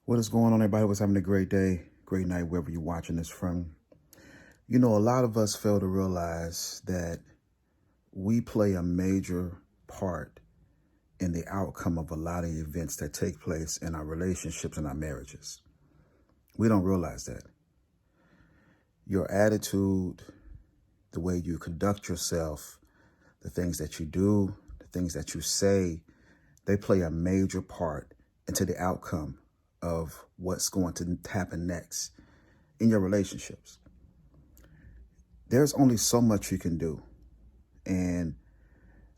What is going on, everybody? Was having a great day, great night, wherever you're watching this from. You know, a lot of us fail to realize that we play a major part in the outcome of a lot of events that take place in our relationships and our marriages. We don't realize that. Your attitude, the way you conduct yourself, the things that you do, the things that you say, they play a major part into the outcome of what's going to happen next in your relationships. There's only so much you can do. And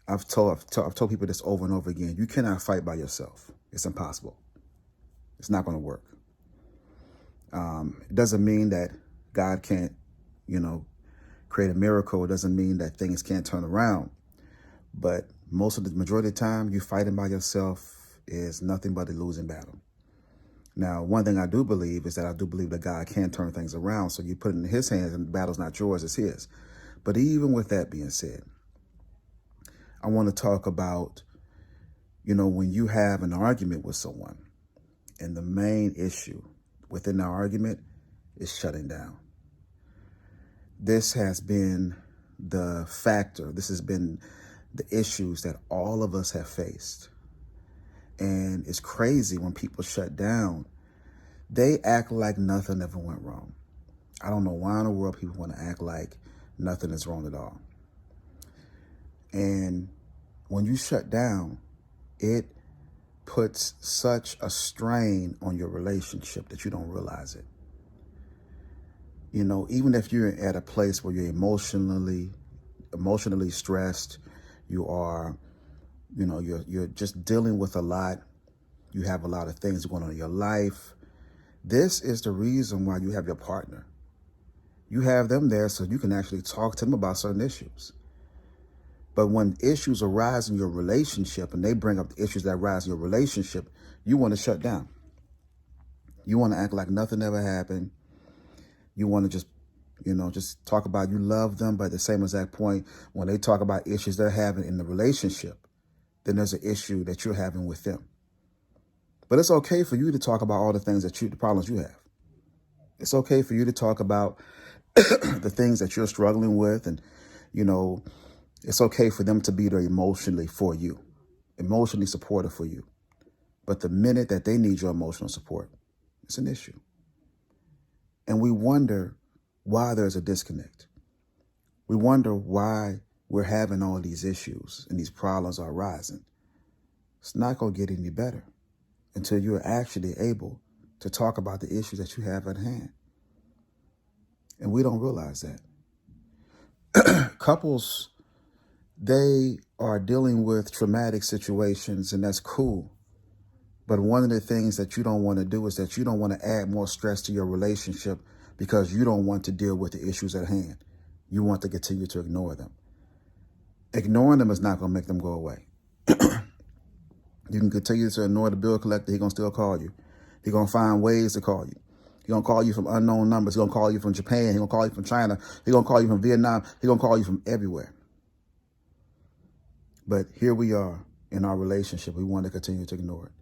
I've told people this over and over again. You cannot fight by yourself. It's impossible. It's not going to work. It doesn't mean that God can't, create a miracle. It doesn't mean that things can't turn around. But the majority of the time, you fighting by yourself is nothing but a losing battle. Now, one thing I do believe is that I do believe that God can turn things around. So you put it in his hands and the battle's not yours, it's his. But even with that being said, I want to talk about, when you have an argument with someone and the main issue within the argument is shutting down. This has been the factor. This has been the issues that all of us have faced. And it's crazy when people shut down, they act like nothing ever went wrong. I don't know why in the world people want to act like nothing is wrong at all. And when you shut down, it puts such a strain on your relationship that you don't realize it. Even if you're at a place where you're emotionally stressed, you are, you're just dealing with a lot. You have a lot of things going on in your life. This is the reason why you have your partner. You have them there so you can actually talk to them about certain issues. But when issues arise in your relationship and they bring up the issues that arise in your relationship, you want to shut down. You want to act like nothing ever happened. You want to just talk about you love them, but at the same exact point, when they talk about issues they're having in the relationship, then there's an issue that you're having with them. But it's okay for you to talk about all the problems you have. It's okay for you to talk about the things that you're struggling with. And, it's okay for them to be there emotionally for you, emotionally supportive for you. But the minute that they need your emotional support, it's an issue. And we wonder why there's a disconnect. We wonder why we're having all these issues and these problems are rising. It's not going to get any better until you're actually able to talk about the issues that you have at hand. And we don't realize that. Couples, they are dealing with traumatic situations, and that's cool. But one of the things that you don't want to do is that you don't want to add more stress to your relationship because you don't want to deal with the issues at hand. You want to continue to ignore them. Ignoring them is not going to make them go away. You can continue to ignore the bill collector. He's going to still call you. He's going to find ways to call you. He's going to call you from unknown numbers. He's going to call you from Japan. He's going to call you from China. He's going to call you from Vietnam. He's going to call you from everywhere. But here we are in our relationship. We want to continue to ignore it.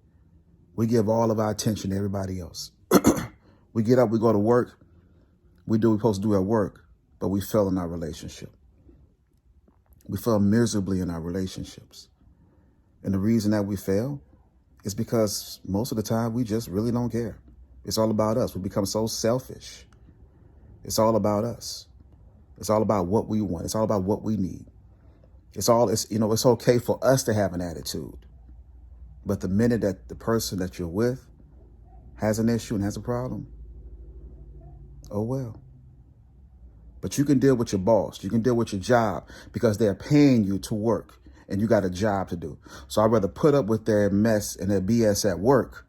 We give all of our attention to everybody else. We get up, we go to work. We do what we're supposed to do at work, but we fail in our relationship. We fail miserably in our relationships. And the reason that we fail is because most of the time we just really don't care. It's all about us. We become so selfish. It's all about us. It's all about what we want. It's all about what we need. It's okay for us to have an attitude. But the minute that the person that you're with has an issue and has a problem, oh well. But you can deal with your boss. You can deal with your job because they're paying you to work and you got a job to do. So I'd rather put up with their mess and their BS at work,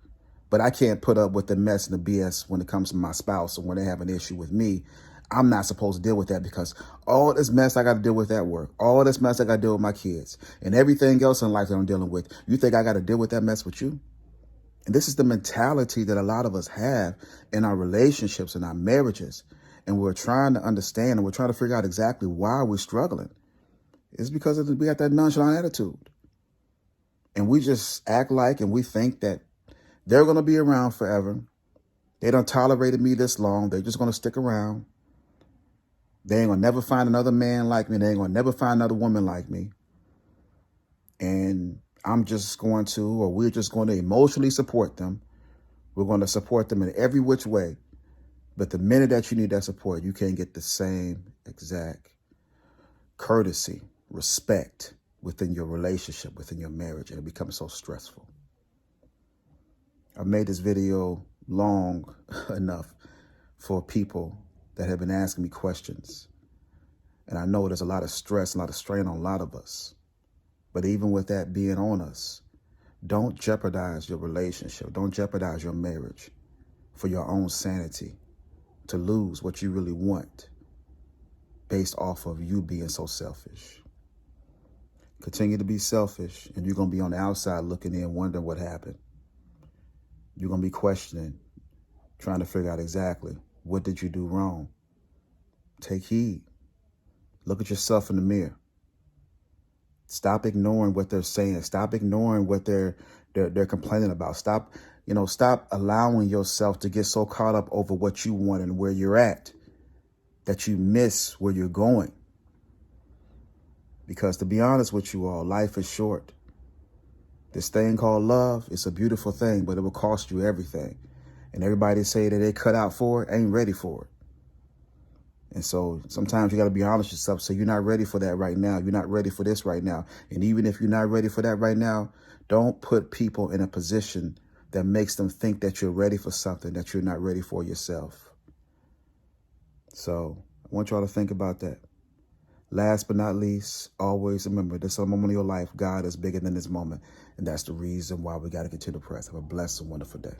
but I can't put up with the mess and the BS when it comes to my spouse or when they have an issue with me. I'm not supposed to deal with that because all this mess I got to deal with at work, all this mess I got to deal with my kids and everything else in life that I'm dealing with. You think I got to deal with that mess with you? And this is the mentality that a lot of us have in our relationships and our marriages. And we're trying to understand and we're trying to figure out exactly why we're struggling. It's because we got that nonchalant attitude. And we just act like and we think that they're going to be around forever. They done tolerated me this long. They're just going to stick around. They ain't going to never find another man like me. They ain't going to never find another woman like me. And I'm just going to, or we're just going to emotionally support them. We're going to support them in every which way. But the minute that you need that support, you can't get the same exact courtesy, respect within your relationship, within your marriage, and it becomes so stressful. I made this video long enough for people that have been asking me questions. And I know there's a lot of stress, a lot of strain on a lot of us. But even with that being on us, don't jeopardize your relationship. Don't jeopardize your marriage for your own sanity, to lose what you really want based off of you being so selfish. Continue to be selfish, and you're going to be on the outside looking in, wondering what happened. You're going to be questioning, trying to figure out exactly what did you do wrong. Take heed. Look at yourself in the mirror. Stop ignoring what they're saying. Stop ignoring what they're complaining about. Stop allowing yourself to get so caught up over what you want and where you're at that you miss where you're going. Because to be honest with you all, life is short. This thing called love is a beautiful thing, but it will cost you everything. And everybody say that they cut out for it, ain't ready for it. And so sometimes you got to be honest with yourself. So you're not ready for that right now. You're not ready for this right now. And even if you're not ready for that right now, don't put people in a position that makes them think that you're ready for something that you're not ready for yourself. So I want y'all to think about that. Last but not least, always remember, this moment of your life, God is bigger than this moment. And that's the reason why we got to continue to press. Have a blessed and wonderful day.